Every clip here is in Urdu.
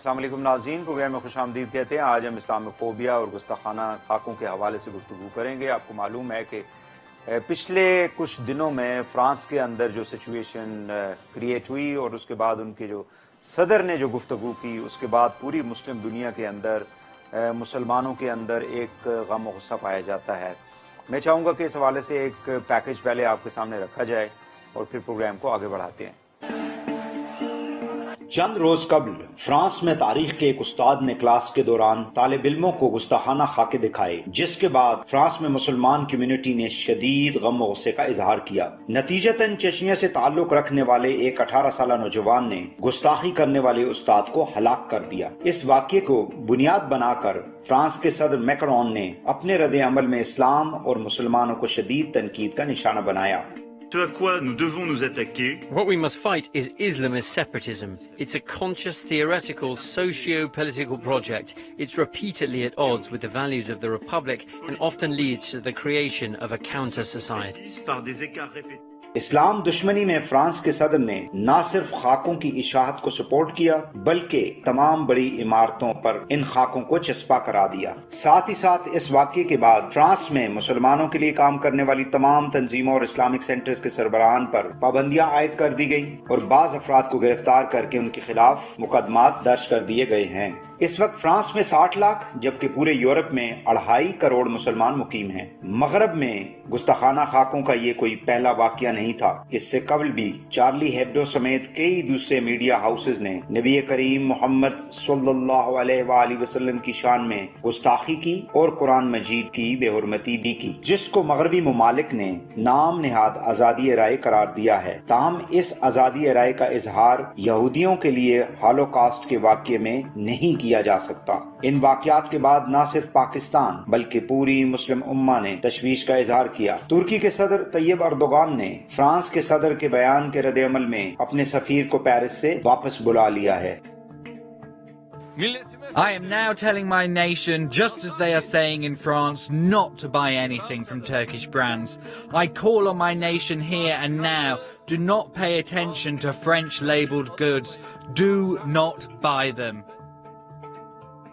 السلام علیکم ناظرین، پروگرام میں خوش آمدید کہتے ہیں۔ آج ہم اسلام فوبیا اور گستاخانہ خاکوں کے حوالے سے گفتگو کریں گے۔ آپ کو معلوم ہے کہ پچھلے کچھ دنوں میں فرانس کے اندر جو سچویشن کریٹ ہوئی اور اس کے بعد ان کے جو صدر نے جو گفتگو کی، اس کے بعد پوری مسلم دنیا کے اندر مسلمانوں کے اندر ایک غم و غصہ پایا جاتا ہے۔ میں چاہوں گا کہ اس حوالے سے ایک پیکج پہلے آپ کے سامنے رکھا جائے اور پھر پروگرام کو آگے بڑھاتے ہیں۔ چند روز قبل فرانس میں تاریخ کے ایک استاد نے کلاس کے دوران طالب علموں کو گستاخانہ خاکے دکھائے، جس کے بعد فرانس میں مسلمان کمیونٹی نے شدید غم و غصے کا اظہار کیا۔ نتیجتاً چچنیا سے تعلق رکھنے والے ایک 18 سالہ نوجوان نے گستاخی کرنے والے استاد کو ہلاک کر دیا۔ اس واقعے کو بنیاد بنا کر فرانس کے صدر میکرون نے اپنے رد عمل میں اسلام اور مسلمانوں کو شدید تنقید کا نشانہ بنایا۔ Ce à quoi nous devons nous attaquer. What we must fight is Islamist separatism. It's a conscious, theoretical, socio-political project. It's repeatedly at odds with the values of the Republic and often leads to the creation of a counter-society. Par des écarts répétés. اسلام دشمنی میں فرانس کے صدر نے نہ صرف خاکوں کی اشاعت کو سپورٹ کیا بلکہ تمام بڑی عمارتوں پر ان خاکوں کو چسپاں کرا دیا۔ ساتھ ہی ساتھ اس واقعے کے بعد فرانس میں مسلمانوں کے لیے کام کرنے والی تمام تنظیموں اور اسلامک سینٹرز کے سربراہان پر پابندیاں عائد کر دی گئیں اور بعض افراد کو گرفتار کر کے ان کے خلاف مقدمات درج کر دیے گئے ہیں۔ اس وقت فرانس میں 60 لاکھ جبکہ پورے یورپ میں 2.5 کروڑ مسلمان مقیم ہیں۔ مغرب میں گستاخانہ خاکوں کا یہ کوئی پہلا واقعہ نہیں تھا۔ اس سے قبل بھی چارلی ہیبڈو سمیت کئی دوسرے میڈیا ہاؤسز نے نبی کریم محمد صلی اللہ علیہ وآلہ وسلم کی شان میں گستاخی کی اور قرآن مجید کی بے حرمتی بھی کی، جس کو مغربی ممالک نے نام نہاد آزادی رائے قرار دیا ہے۔ تاہم اس آزادی رائے کا اظہار یہودیوں کے لیے ہالوکاسٹ کے واقعے میں نہیں کیا جا سکتا۔ ان واقعات کے بعد نہ صرف پاکستان بلکہ پوری مسلم امہ نے تشویش کا اظہار کیا۔ ترکی کے صدر طیب اردوغان نے فرانس کے صدر کے بیان کے رد عمل میں اپنے سفیر کو پیرس سے واپس بلا لیا ہے۔ I am now telling my nation, just as they are saying in France, not to buy anything from Turkish brands. I call on my nation here and now, do not pay attention to French-labelled goods. Do not buy them.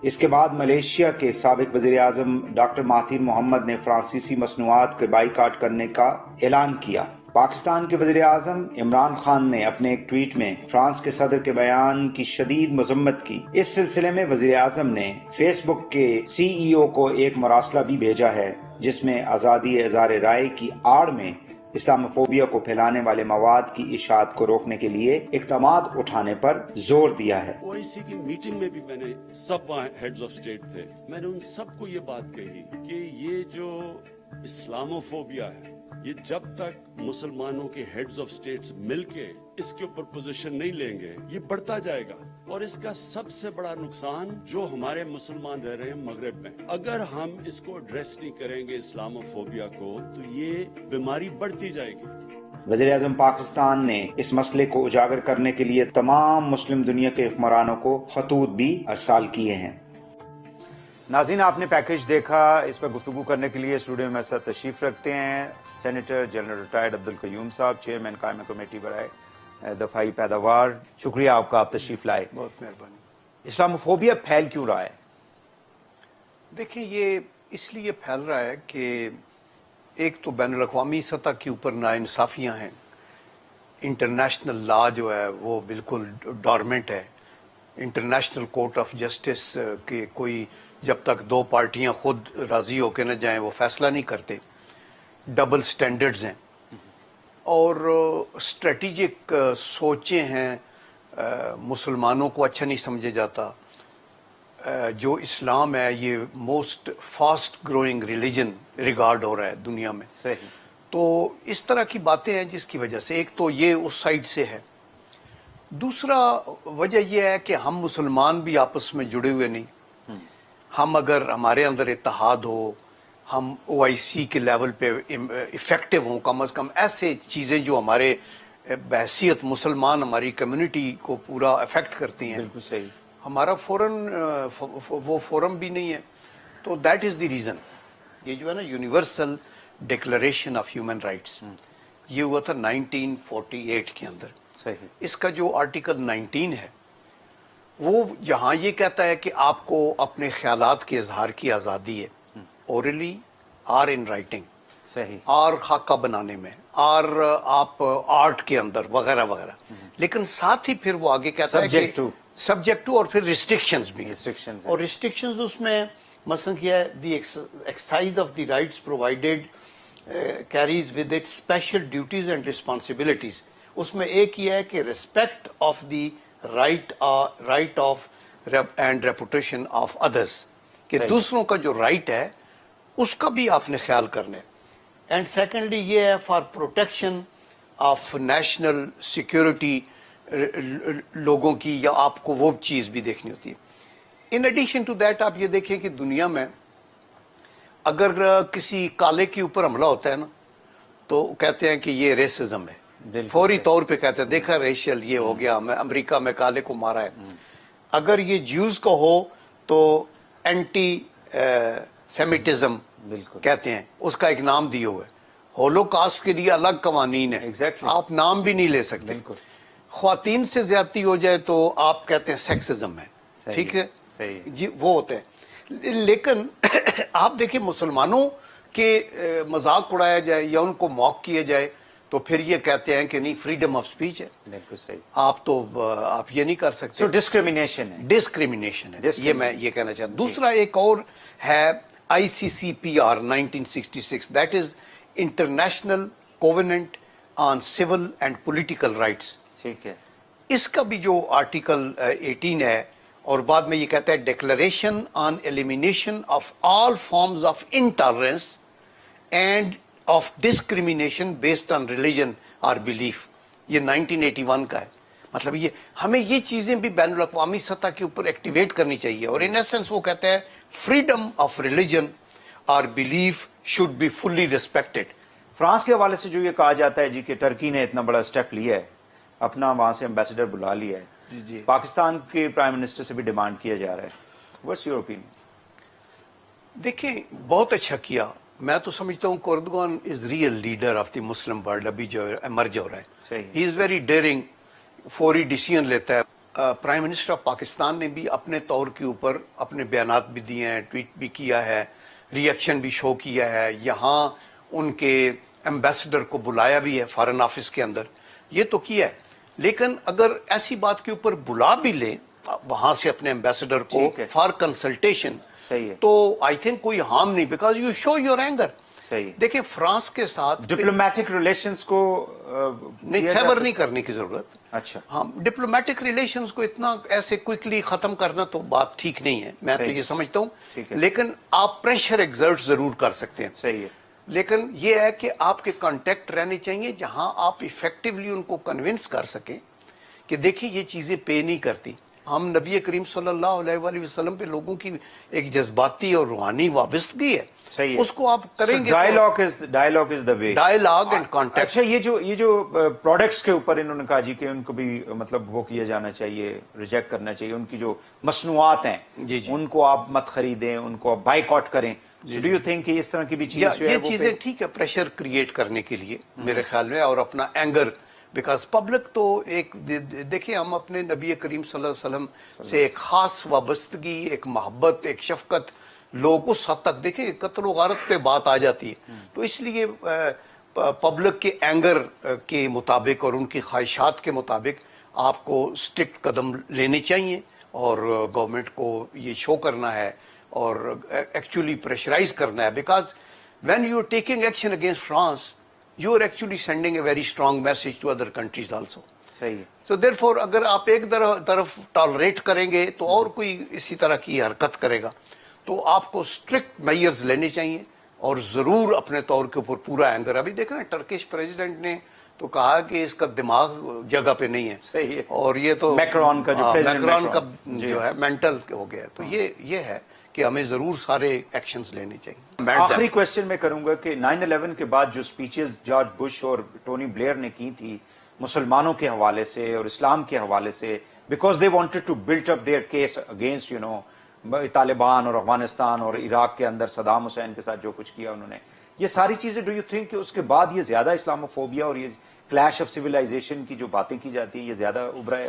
اس کے بعد ملیشیا کے سابق وزیر اعظم ڈاکٹر مہاتیر محمد نے فرانسیسی مصنوعات کے بائیکاٹ کرنے کا اعلان کیا۔ پاکستان کے وزیر اعظم عمران خان نے اپنے ایک ٹویٹ میں فرانس کے صدر کے بیان کی شدید مذمت کی۔ اس سلسلے میں وزیر اعظم نے فیس بک کے CEO کو ایک مراسلہ بھی بھیجا ہے، جس میں آزادی اظہار رائے کی آڑ میں اسلام فوبیا کو پھیلانے والے مواد کی اشاعت کو روکنے کے لیے اقدامات اٹھانے پر زور دیا ہے۔ OIC کی میٹنگ میں بھی میں نے سب ہیڈز آف اسٹیٹ تھے، میں نے ان سب کو یہ بات کہی کہ یہ جو اسلاموفوبیا ہے، یہ جب تک مسلمانوں کے ہیڈز آف اسٹیٹس مل کے اس کے اوپر پوزیشن نہیں لیں گے، یہ بڑھتا جائے گا۔ اور اس کا سب سے بڑا نقصان جو ہمارے مسلمان رہ رہے ہیں مغرب میں، اگر ہم اس کو ایڈریس نہیں کریں گے اسلاموفوبیا کو، تو یہ بیماری بڑھتی جائے گی۔ وزیر اعظم پاکستان نے اس مسئلے کو اجاگر کرنے کے لیے تمام مسلم دنیا کے حکمرانوں کو خطوط بھی ارسال کیے ہیں۔ ناظرین، آپ نے پیکج دیکھا۔ اس پر گفتگو کرنے کے لیے اسٹوڈیو میں ساتھ تشریف رکھتے ہیں سینیٹر جنرل ریٹائرڈ عبدالقیوم صاحب، چیئرمین قائمہ کمیٹی برائے دفاعی پیداوار۔ شکریہ آپ کا، آپ تشریف لائے۔ بہت مہربانی۔ اسلاموفوبیا پھیل کیوں رہا ہے؟ دیکھیں، یہ اس لیے پھیل رہا ہے کہ ایک تو بین الاقوامی سطح کے اوپر ناانصافیاں ہیں، انٹرنیشنل لا جو ہے وہ بالکل ڈورمنٹ ہے۔ انٹرنیشنل کورٹ آف جسٹس کے کوئی جب تک دو پارٹیاں خود راضی ہو کے نہ جائیں وہ فیصلہ نہیں کرتے۔ ڈبل سٹینڈرڈز ہیں اور اسٹریٹجک سوچیں ہیں، مسلمانوں کو اچھا نہیں سمجھا جاتا۔ جو اسلام ہے یہ most fast growing religion regard ہو رہا ہے دنیا میں۔ صحیح۔ تو اس طرح کی باتیں ہیں جس کی وجہ سے ایک تو یہ اس سائڈ سے ہے، دوسرا وجہ یہ ہے کہ ہم مسلمان بھی آپس میں جڑے ہوئے نہیں۔ ہم اگر ہمارے اندر اتحاد ہو، ہم OIC کے لیول پہ افیکٹو ہوں، کم از کم ایسے چیزیں جو ہمارے بحیثیت مسلمان ہماری کمیونٹی کو پورا افیکٹ کرتی ہیں، بالکل صحیح۔ ہمارا وہ فورم بھی نہیں ہے۔ تو دیٹ از دی ریزن۔ یہ جو ہے نا universal declaration of human rights, یہ ہوا تھا 1948 کے اندر۔ صحیح۔ اس کا جو آرٹیکل 19 ہے وہ یہاں یہ کہتا ہے کہ آپ کو اپنے خیالات کے اظہار کی آزادی ہے، اورلی اور ان رائٹنگ، صحیح، اور خاکہ بنانے میں، اور آپ آرٹ کے اندر وغیرہ وغیرہ، لیکن ساتھ ہی پھر وہ آگے کہتا ہے کہ سبجیکٹ ٹو، اور پھر ریسٹرکشنز بھی، اور ریسٹرکشنز اس میں مثلا کیا ہے، the exercise of the rights provided carries with it special duties and responsibilities. اس میں ایک یہ ہے کہ respect of the right of and reputation of others, کہ دوسروں کا جو رائٹ ہے اس کا بھی آپ نے خیال کرنا ہے. اینڈ سیکنڈلی یہ ہے for protection of national security, لوگوں کی، یا آپ کو وہ چیز بھی دیکھنی ہوتی ہے. ان ایڈیشن ٹو دیٹ آپ یہ دیکھیں کہ دنیا میں اگر کسی کالے کے اوپر حملہ ہوتا ہے نا تو کہتے ہیں کہ یہ ریسزم ہے، فوری طور پہ کہتے ہیں دیکھا ریشل یہ ہو گیا، میں امریکہ میں کالے کو مارا ہے. اگر یہ جیوز کا ہو تو اینٹی سیمیٹزم کہتے ہیں، اس کا ایک نام دیے ہوئے. ہولو کاسٹ کے لیے الگ قوانین ہے، آپ نام بھی نہیں لے سکتے. خواتین سے زیادتی ہو جائے تو آپ کہتے ہیں سیکسزم ہے، ٹھیک ہے جی، وہ ہوتے ہیں. لیکن آپ دیکھیں مسلمانوں کے مذاق اڑایا جائے یا ان کو موک کیا جائے تو پھر یہ کہتے ہیں کہ نہیں فریڈم آف سپیچ ہے. بالکل صحیح. آپ یہ نہیں کر سکتے. ڈسکریمنیشن ہے، ڈسکریمنیشن ہے، یہ میں یہ کہنا چاہتا ہوں. دوسرا ایک اور ہے ICCPR 1966، that is international covenant on civil and political rights. ٹھیک ہے. اس کا بھی جو آرٹیکل 18 ہے، اور بعد میں یہ کہتا ہے declaration on elimination of all forms of intolerance and of discrimination based on religion اور بلیف. یہ 1981 کا ہے. مطلب یہ ہمیں یہ چیزیں بھی بین الاقوامی سطح کے اوپر ایکٹیویٹ کرنی چاہیے. اور ان ایسنس وہ کہتا ہے فریڈم آف ریلیجن اور belief should be fully respected. France کے حوالے سے جو یہ کہا جاتا ہے جی کہ ٹرکی نے اتنا بڑا سٹیپ لیا ہے، اپنا وہاں سے ایمبیسڈر بلا لیا ہے، جی پاکستان کے پرائم منسٹر سے بھی ڈیمانڈ کیا جا رہا ہے. What's your opinion? دیکھیں بہت اچھا کیا. میں تو سمجھتا ہوں کہ Erdogan is real leader of the Muslim world. ابھی جو ایمرج ہو رہا ہے، ہی از ویری ڈیئرنگ، فوری ڈیسیژن لیتا ہے. پرائم منسٹر آف پاکستان نے بھی اپنے طور کے اوپر اپنے بیانات بھی دیے ہیں، ٹویٹ بھی کیا ہے، ری ایکشن بھی شو کیا ہے. یہاں ان کے ایمبیسڈر کو بلایا بھی ہے فارن آفس کے اندر، یہ تو کیا ہے. لیکن اگر ایسی بات کے اوپر بلا بھی لیں وہاں سے اپنے ایمبیسڈر کو فار کنسلٹیشن، تو آئی تھنک کوئی ہارم نہیں، because you show your anger. دیکھیں فرانس کے ساتھ ڈپلومیٹک ریلیشنز کو نہیں سیور نہیں کرنے کی ضرورت. اچھا ہاں، ڈپلومیٹک ریلیشنز کو اتنا ایسے کوئکلی ختم کرنا تو بات ٹھیک نہیں ہے، میں تو یہ سمجھتا ہوں. لیکن آپ پریشر ایگزرٹ ضرور کر سکتے ہیں. صحیح ہے. لیکن یہ ہے کہ آپ کے کانٹیکٹ رہنے چاہیے جہاں آپ ایفیکٹولی ان کو کنونس کر سکیں کہ دیکھیں یہ چیزیں پے نہیں کرتی. ہم نبی کریم صلی اللہ علیہ وآلہ وسلم پہ لوگوں کی ایک جذباتی اور روحانی وابستگی ہے، اس کو آپ کریں گے. Dialogue is the way. Dialogue and contact. اچھا یہ جو پروڈکٹس کے اوپر انہوں نے کہا جی کہ ان کو بھی مطلب وہ کیا جانا چاہیے، ریجیکٹ کرنا چاہیے. ان کی جو مصنوعات ہیں ان کو آپ مت خریدیں، ان کو آپ بائی کاٹ کریں. ڈو یو تھنک کہ اس طرح کی بھی چیز یہ چیزیں ٹھیک ہے پریشر کریٹ کرنے کے لیے میرے خیال میں، اور اپنا اینگر، بیکاز پبلک تو ایک دیکھیں ہم اپنے نبی کریم صلی اللہ علیہ وسلم سے ایک خاص وابستگی، ایک محبت، ایک شفقت لوگ اس حد تک دیکھیں قتل و غارت پہ بات آ جاتی ہے. تو اس لیے پبلک کے اینگر کے مطابق اور ان کی خواہشات کے مطابق آپ کو اسٹرکٹ قدم لینے چاہیے، اور گورنمنٹ کو یہ شو کرنا ہے اور ایکچولی پریشرائز کرنا ہے. Because when you are taking action against France you are actually sending a very strong message to other countries also. صحیح ہے. سو دیر فور اگر آپ ایک طرف ٹالریٹ کریں گے تو اور کوئی اسی طرح کی حرکت کرے گا. تو آپ کو اسٹرکٹ میئرز لینے چاہیے اور ضرور اپنے طور کے اوپر پورا اینگر. ابھی دیکھیں ٹرکش پریزیڈنٹ نے تو کہا کہ اس کا دماغ جگہ پہ نہیں ہے. صحیح ہے. اور یہ تو میکرون کا جو ہے مینٹل ہو گیا. تو یہ ہے کہ ہمیں ضرور سارے ایکشنز لینے چاہیے. آخری کوشچن میں کروں گا کہ 9/11 کے بعد جو سپیچز جارج بش اور ٹونی بلیئر نے کی تھی مسلمانوں کے حوالے سے اور اسلام کے حوالے سے، because they wanted to build up their case against Taliban اور افغانستان اور عراق کے اندر صدام حسین کے ساتھ جو کچھ کیا انہوں نے، یہ ساری چیزیں ڈو یو تھنک کہ اس کے بعد یہ زیادہ اسلاموفوبیا اور یہ کلیش آف سویلائزیشن کی جو باتیں کی جاتی ہیں یہ زیادہ ابھرا ہے؟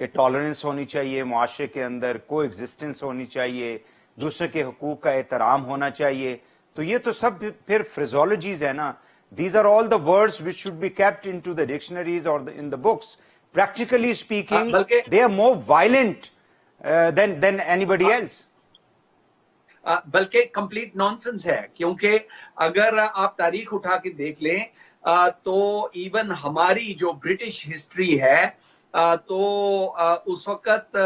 کہ ٹالرنس ہونی چاہیے معاشرے کے اندر, کو ایگزسٹنس ہونی چاہیے, دوسرے کے حقوق کا احترام ہونا چاہیے, تو یہ تو سب پھر فریزولوجیز ہے نا. These are all the words which should be kept into the dictionaries or in the books. Practically speaking, they are more violent than anybody else. بلکہ کمپلیٹ نانسنس ہے, کیونکہ اگر آپ تاریخ اٹھا کے دیکھ لیں تو ایون ہماری جو برٹش ہسٹری ہے تو اس وقت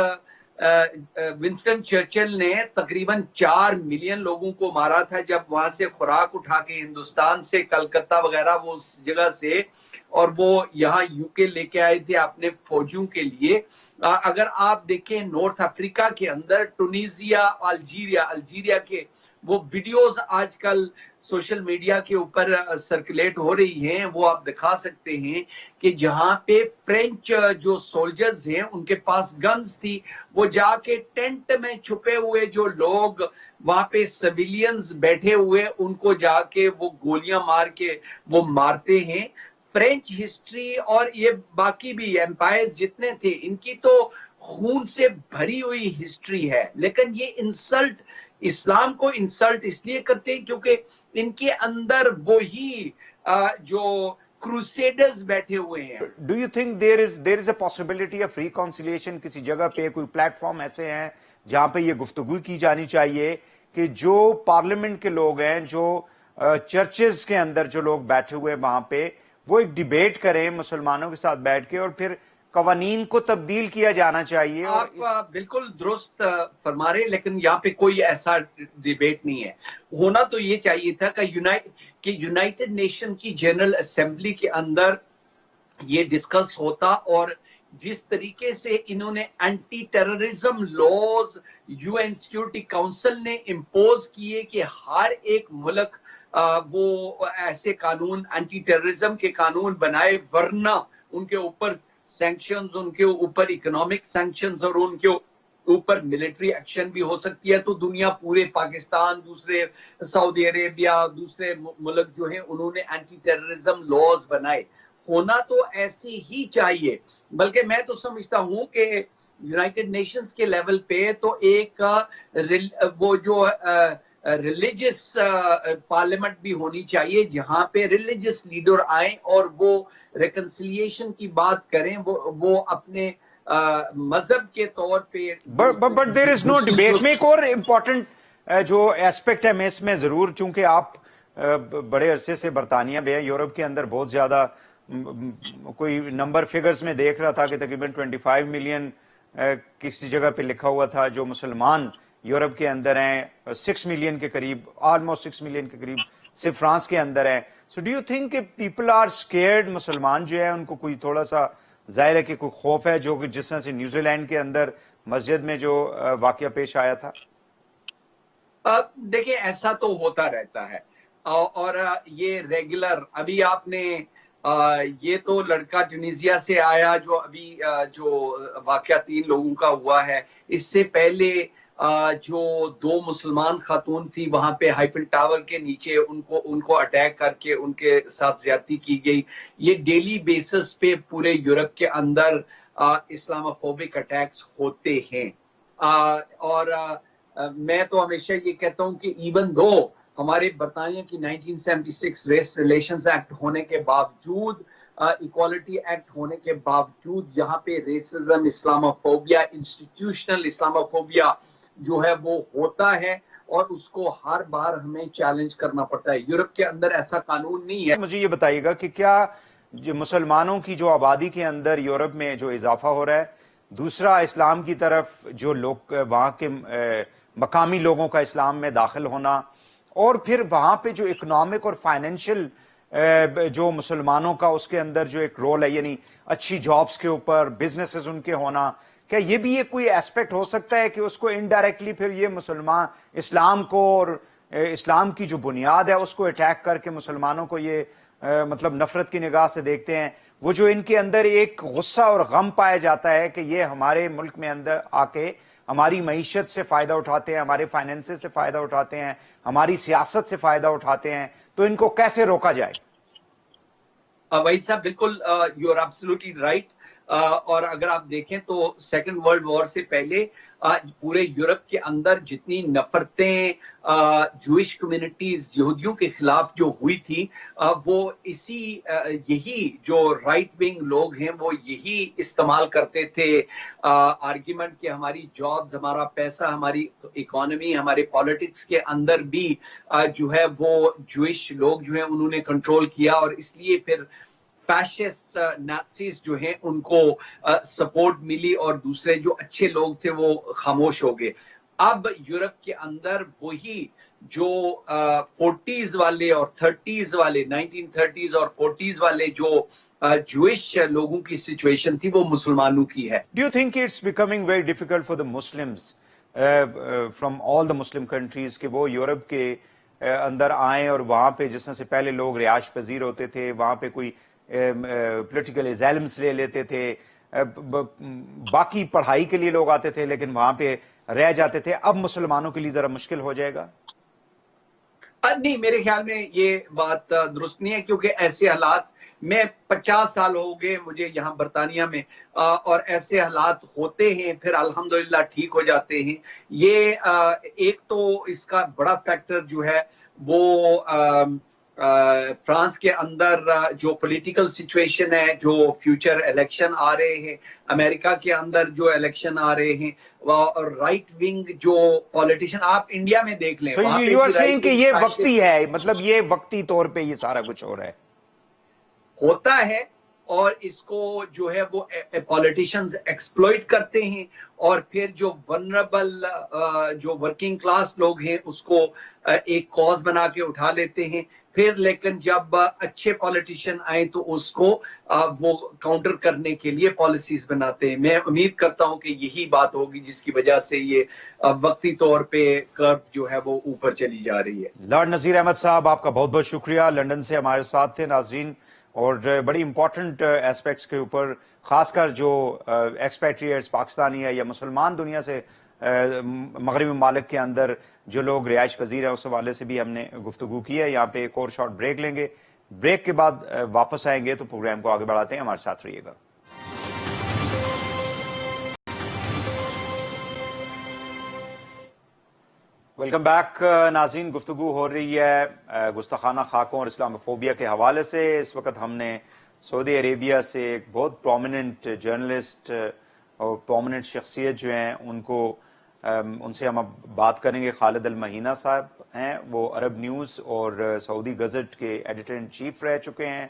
ونسٹن چرچل نے تقریباً 4 ملین لوگوں کو مارا تھا جب وہاں سے خوراک اٹھا کے ہندوستان سے کلکتہ وغیرہ وہ اس جگہ سے اور وہ یہاں یو کے لے کے آئے تھے اپنے فوجیوں کے لیے. اگر آپ دیکھیں نارتھ افریقہ کے اندر ٹونیزیا, الجیریا کے وہ ویڈیوز آج کل سوشل میڈیا کے اوپر سرکولیٹ ہو رہی ہیں, وہ آپ دکھا سکتے ہیں کہ جہاں پہ فرینچ جو سولجرز ہیں ان کے پاس گنز تھی, وہ جا کے ٹینٹ میں چھپے ہوئے جو لوگ وہاں پہ سویلینز بیٹھے ہوئے ان کو جا کے وہ گولیاں مار کے وہ مارتے ہیں. فرینچ ہسٹری اور یہ باقی بھی ایمپائرز جتنے تھے ان کی تو خون سے بھری ہوئی ہسٹری ہے, لیکن یہ انسلٹ اسلام کو انسلٹ اس لیے کرتے ہیں کیونکہ ان کے اندر وہی جو کروسیڈرز بیٹھے ہوئے ہیں. Do you think there is a possibility of reconciliation? کسی جگہ پہ کوئی پلیٹ فارم ایسے ہیں جہاں پہ یہ گفتگو کی جانی چاہیے کہ جو پارلیمنٹ کے لوگ ہیں, جو چرچز کے اندر جو لوگ بیٹھے ہوئے وہاں پہ, وہ ایک ڈیبیٹ کریں مسلمانوں کے ساتھ بیٹھ کے اور پھر قوانین کو تبدیل کیا جانا چاہیے. آپ بالکل درست فرما رہے, لیکن یہاں پہ کوئی ایسا ڈیبیٹ نہیں ہے. ہونا تو یہ چاہیے تھا کہ یونائٹڈ نیشن کی جنرل اسمبلی کے اندر یہ ڈسکس ہوتا, اور جس طریقے سے انہوں نے anti terrorism laws you N security council نے امپوز کیے کہ ہر ایک ملک وہ ایسے قانون اینٹی ٹیررزم کے قانون بنائے, ورنہ ان کے اوپر سینکشنز, ان کے اوپر اکنامک سینکشنز اور ان کے اوپر ملٹری ایکشن بھی ہو سکتی ہے. تو دنیا پورے پاکستان, دوسرے سعودی عربیہ, دوسرے ملک جو ہیں انہوں نے اینٹی ٹیررزم لاز بنائے. ہونا تو ایسے ہی چاہیے, بلکہ میں تو سمجھتا ہوں کہ یونائٹڈ نیشنز کے لیول پہ تو ایک وہ جو ریلیجس پارلیمنٹ بھی ہونی چاہیے جہاں پہ ریلیجس لیڈر آئیں اور وہ ریکنسیلیشن کی بات کریں, وہ اپنے مذہب کے طور پہ. But there is no debate. میں ایک اور امپورٹنٹ جو ایسپیکٹ ہے میں اس میں ضرور, چونکہ آپ بڑے عرصے سے برطانیہ میں ہیں, یورپ کے اندر بہت زیادہ کوئی نمبر فگرز میں دیکھ رہا تھا کہ تقریباً 25 ملین کسی جگہ پہ لکھا ہوا تھا جو مسلمان یورپ کے اندر ہیں, 6 ملین کے قریب, آلموسٹ 6 ملین کے قریب صرف فرانس کے اندر ہیں. سو ڈو یو تھنک کہ پیپل آر اسکیئرڈ, مسلمان جو ہیں ان کو کوئی تھوڑا سا ظاہر ہے کہ کوئی خوف ہے, جو کہ جس طرح سے نیوزی لینڈ کے اندر مسجد میں جو واقعہ پیش آیا تھا؟ دیکھیں ایسا تو ہوتا رہتا ہے, اور یہ ریگولر. ابھی آپ نے یہ تو لڑکا ٹونیزیا سے آیا جو ابھی جو واقعہ 3 لوگوں کا ہوا ہے, اس سے پہلے جو 2 مسلمان خاتون تھی وہاں پہ ہائیفل ٹاور کے نیچے ان کو اٹیک کر کے ان کے ساتھ زیادتی کی گئی. یہ ڈیلی بیسس پہ پورے یورپ کے اندر اسلاموفوبک اٹیکس ہوتے ہیں. اور میں تو ہمیشہ یہ کہتا ہوں کہ ایون دو ہمارے برطانیہ کی 1976 ریس ریلیشنز ایکٹ ہونے کے باوجود, ایکوالٹی ایکٹ ہونے کے باوجود, یہاں پہ ریسزم, اسلاموفوبیا, انسٹیٹیوشنل اسلاموفوبیا جو ہے وہ ہوتا ہے, اور اس کو ہر بار ہمیں چیلنج کرنا پڑتا ہے. یورپ کے اندر ایسا قانون نہیں ہے. مجھے یہ بتائیے گا کہ کیا مسلمانوں کی جو آبادی کے اندر یورپ میں جو اضافہ ہو رہا ہے, دوسرا اسلام کی طرف جو لوگ وہاں کے مقامی لوگوں کا اسلام میں داخل ہونا, اور پھر وہاں پہ جو اکنامک اور فائنینشیل جو مسلمانوں کا اس کے اندر جو ایک رول ہے, یعنی اچھی جابز کے اوپر بزنسز ان کے ہونا, کیا یہ بھی ایک کوئی ایسپیکٹ ہو سکتا ہے کہ اس کو انڈائریکٹلی پھر یہ مسلمان اسلام کو اور اسلام کی جو بنیاد ہے اس کو اٹیک کر کے مسلمانوں کو یہ مطلب نفرت کی نگاہ سے دیکھتے ہیں؟ وہ جو ان کے اندر ایک غصہ اور غم پایا جاتا ہے کہ یہ ہمارے ملک میں اندر آ کے ہماری معیشت سے فائدہ اٹھاتے ہیں, ہمارے فائنینسز سے فائدہ اٹھاتے ہیں, ہماری سیاست سے فائدہ اٹھاتے ہیں, تو ان کو کیسے روکا جائے؟ وحید صاحب بالکل یو آر ایبسولوٹلی رائٹ. اور اگر آپ دیکھیں تو سیکنڈ ورلڈ وار سے پہلے پورے یورپ کے اندر جتنی نفرتیں جوئش کمیونٹیز یہودیوں کے خلاف جو ہوئی تھی وہ یہی جو رائٹ ونگ لوگ ہیں وہ یہی استعمال کرتے تھے آرگیومنٹ کہ ہماری جابز، ہمارا پیسہ، ہماری اکانومی، ہمارے پالیٹکس کے اندر بھی جو ہے وہ جوئش لوگ جو ہیں انہوں نے کنٹرول کیا، اور اس لیے پھر فیشسٹ نازیز جو ہیں ان کو سپورٹ ملی اور دوسرے جو اچھے لوگ تھے وہ خاموش ہو گئے. اب یورپ کے اندر وہی جو 40s والے اور 30s والے 1930s اور 40s والے جو جوئش لوگوں کی سچویشن تھی وہ مسلمانوں کی ہے. Do you think it's becoming very difficult for the Muslims from all the Muslim countries کہ وہ یورپ کے اندر آئیں اور وہاں پہ جس طرح سے پہلے لوگ رہائش پذیر ہوتے تھے، وہاں پہ کوئی پولیٹیکل ایزائلمس لے لیتے تھے، باقی پڑھائی کے لیے لوگ آتے تھے لیکن وہاں پہ رہ جاتے تھے، اب مسلمانوں کے لیے ذرا مشکل ہو جائے گا؟ نہیں، میرے خیال میں یہ بات درست نہیں ہے، کیونکہ ایسے حالات میں 50 سال ہو گئے مجھے یہاں برطانیہ میں، اور ایسے حالات ہوتے ہیں پھر الحمدللہ ٹھیک ہو جاتے ہیں. یہ ایک تو اس کا بڑا فیکٹر جو ہے وہ فرانس کے اندر جو پولیٹیکل سچویشن ہے، جو فیوچر الیکشن آ رہے ہیں، امریکہ کے اندر جو الیکشن آ رہے ہیں، اور رائٹ ونگ جو پولیٹیشین آپ انڈیا میں دیکھ لیں. So you are saying کہ یہ وقتی ہے، مطلب یہ وقتی طور پہ یہ سارا کچھ ہو رہا ہے؟ ہوتا ہے، اور اس کو جو ہے وہ پولیٹیشینز ایکسپلوئٹ کرتے ہیں، اور پھر جو ونربل جو ورکنگ کلاس لوگ ہیں اس کو ایک کاز بنا کے اٹھا لیتے ہیں. پھر لیکن جب اچھے پولیٹیشین آئیں تو اس کو وہ کاؤنٹر کرنے کے لیے پالیسیز بناتے ہیں. میں امید کرتا ہوں کہ یہی بات ہوگی جس کی وجہ سے یہ وقتی طور پہ کرو جو ہے وہ اوپر چلی جا رہی ہے. لارڈ نذیر احمد صاحب، آپ کا بہت بہت شکریہ، لنڈن سے ہمارے ساتھ تھے. ناظرین، اور بڑی امپورٹنٹ ایسپیکٹس کے اوپر، خاص کر جو ایکسپیٹریٹس پاکستانی ہے یا مسلمان دنیا سے مغربی ممالک کے اندر جو لوگ رہائش پذیر ہیں، اس حوالے سے بھی ہم نے گفتگو کی ہے. یہاں پہ ایک اور شارٹ بریک لیں گے، بریک کے بعد واپس آئیں گے تو پروگرام کو آگے بڑھاتے ہیں. ہمارے ساتھ رہیے گا. ویلکم بیک ناظرین، گفتگو ہو رہی ہے گستاخانہ خاکوں اور اسلام فوبیا کے حوالے سے. اس وقت ہم نے سعودی عربیہ سے ایک بہت پرومیننٹ جرنلسٹ اور پرومیننٹ شخصیت جو ہیں ان سے ہم اب بات کریں گے. خالد المہینہ صاحب ہیں، وہ عرب نیوز اور سعودی گزٹ کے ایڈیٹر ان چیف رہ چکے ہیں،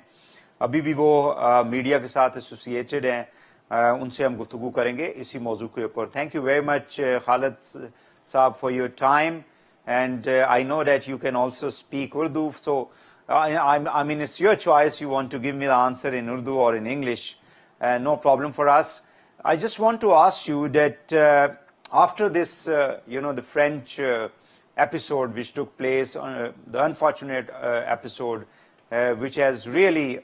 ابھی بھی وہ میڈیا کے ساتھ ایسوسیٹڈ ہیں. ان سے ہم گفتگو کریں گے اسی موضوع کے اوپر. Thank you very much Khalid Saab, for your time, and I know that you can also speak Urdu, so I mean it's your choice. You want to give me the answer in Urdu or in English, no problem for us. I just want to ask you that after this, the French episode which took place, the unfortunate episode, which has really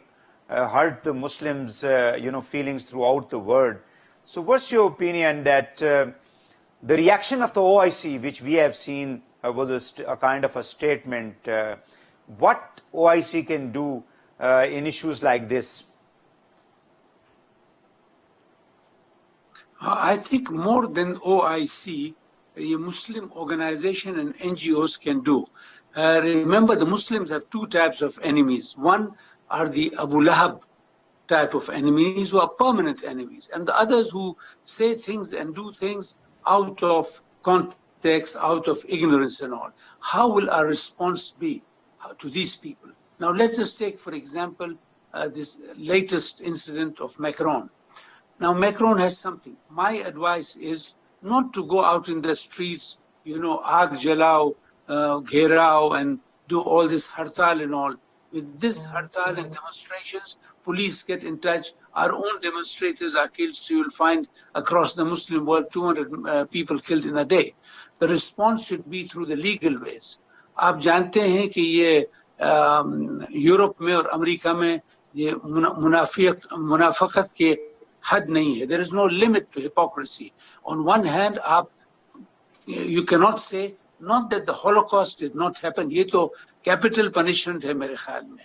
hurt the Muslims, feelings throughout the world. So what's your opinion that the reaction of the OIC, which we have seen, was a kind of a statement. What OIC can do in issues like this? I think more than OIC, a Muslim organization and NGOs can do. Remember, the Muslims have two types of enemies. One are the Abu Lahab type of enemies who are permanent enemies, and the others who say things and do things out of context, out of ignorance and all. How will our response be to these people? Now let's just take, for example, this latest incident of Macron. Now Macron has something. My advice is not to go out in the streets, aag jalao, gherao, and do all this hartal and all. With this hartal and demonstrations, police get in touch. Our own demonstrators are killed, so you'll find across the Muslim world 200 people killed in a day. The response should be through the legal ways. آپ جانتے ہیں کہ یہ یورپ میں اور امریکہ میں یہ منافقت کے حد نہیں ہے. There is no limit to hypocrisy. On one hand, you cannot say not that the Holocaust did not happen. یہ تو capital punishment ہے میرے خیال میں.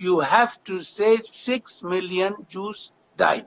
You have to say 6 million Jews died.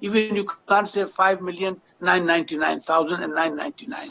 Even you can't say 5,999,999.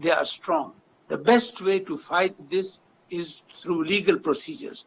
they are strong. The best way to fight this is through legal procedures.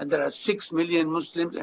and there are 6 million Muslims,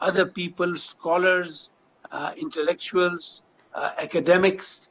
Other people, scholars, intellectuals, academics,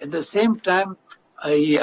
At the same time,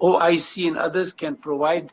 OIC and others can provide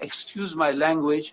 excuse my language,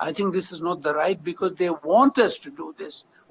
I think this is not the right, because they want us to do this.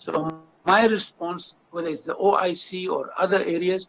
So my response, whether it's the OIC or other areas,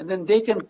and then they can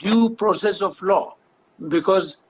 due process of law, because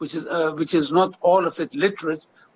which is not all of it literate,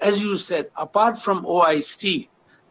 as you said, apart from OIC,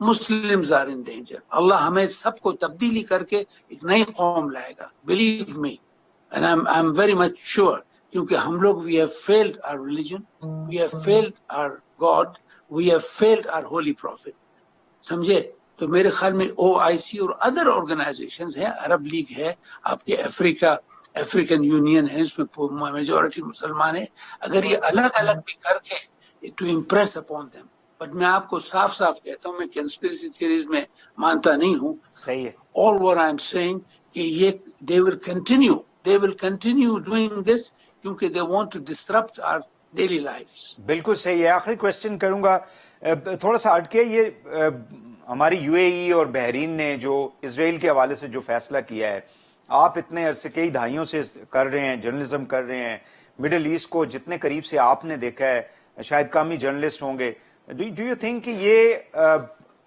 Muslims are in danger. Allah ہمیں سب کو تبدیلی کر کے ایک نئی قوم لائے گا. Believe me. And I'm very much sure. کیونکہ ہم لوگ we have failed our religion, we have failed our God, we have failed our holy prophet. سمجھے؟ تو میرے خیال میں OIC اور ادر آرگنائزیشنز ہیں, عرب لیگ ہے, آپ کے افریقن یونین ہے, اس میں میجورٹی مسلمان ہیں. اگر یہ الگ الگ بھی کر کے to impress upon them. But میں آپ کو صاف صاف کہتا ہوں, میں کنسپریسی تھیوریز میں مانتا نہیں ہوں. صحیح ہے. All what I'm saying کہ یہ they will continue doing this کیونکہ they want to disrupt our daily lives. بالکل صحیح ہے. آخری کوشچن کروں گا, تھوڑا سا ہٹ کے, یہ ہماری یو اے ای اور بحرین نے جو اسرائیل کے حوالے سے جو فیصلہ کیا ہے, آپ اتنے عرصے کئی دہائیوں سے کر رہے ہیں, جرنلزم کر رہے ہیں, مڈل ایسٹ کو جتنے قریب سے آپ نے دیکھا ہے, شاید کم ہی جرنلسٹ ہوں گے. ڈو یو تھنک کہ یہ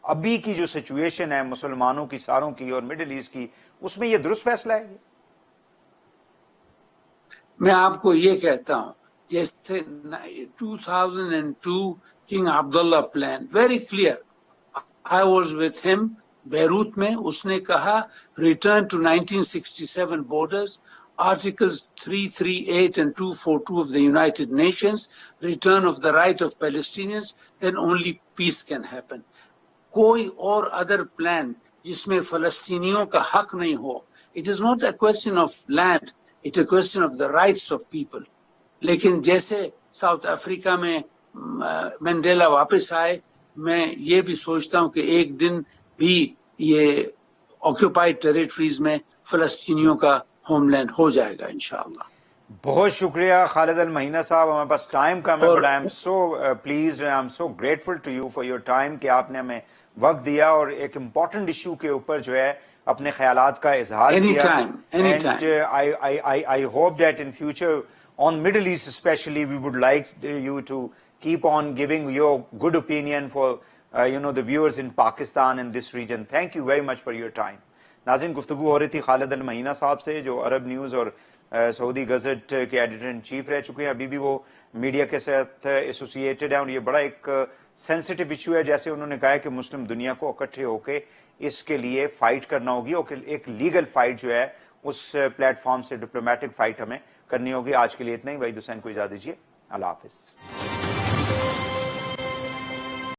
ابھی کی جو سچویشن ہے مسلمانوں کی ساروں کی اور مڈل ایسٹ کی, اس میں یہ درست فیصلہ ہے؟ میں آپ کو یہ کہتا ہوں, جیسے 2002 king Abdullah plan, very clear. I was with him Beirut میں. اس نے کہا return to 1967 borders, Articles 338 and 242 of the United Nations, return of the right of Palestinians, then only peace can happen. کوئی اور other plan جس میں فلسطینیوں کا حق نہیں ہو. It is not a question of land, it's a question of the rights of people. لیکن جیسے ساؤتھ افریقہ میں منڈیلا واپس آئے, میں یہ بھی سوچتا ہوں کہ ایک دن بھی یہ آکوپائڈ ٹیریٹریز میں فلسطینیوں کا ہوم لینڈ ہو جائے گا انشاءاللہ. بہت شکریہ خالد المہینہ صاحب. ہمارے پاس ٹائم کم ہے, but I am so pleased, I am so grateful to you for your time کہ آپ نے ہمیں وقت دیا اور ایک امپورٹنٹ ایشو کے اوپر جو ہے اپنے خیالات کا اظہار کیا. And I hope that in future on Middle East especially, we would like you to keep on giving your good opinion for the viewers in Pakistan and this region. Thank you very much for your time. ناظرین, گفتگو ہو رہی تھی خالد المہینہ صاحب سے, جو عرب نیوز اور سعودی گزٹ کے ایڈیٹر ان چیف رہ چکے ہیں. ابھی بھی وہ میڈیا کے ساتھ ایسوسیٹڈ ہیں اور یہ بڑا ایک سینسٹیو ایشو ہے. جیسے انہوں نے کہا ہے کہ مسلم دنیا کو اکٹھے ہو کے اس کے لیے فائٹ کرنا ہوگی, اور ایک لیگل فائٹ جو ہے اس پلیٹ فارم سے ڈپلومیٹک فائٹ ہمیں کرنی ہوگی. آج کے لیے اتنا ہی. وحید حسین کو اجازت دیجیے. اللہ حافظ.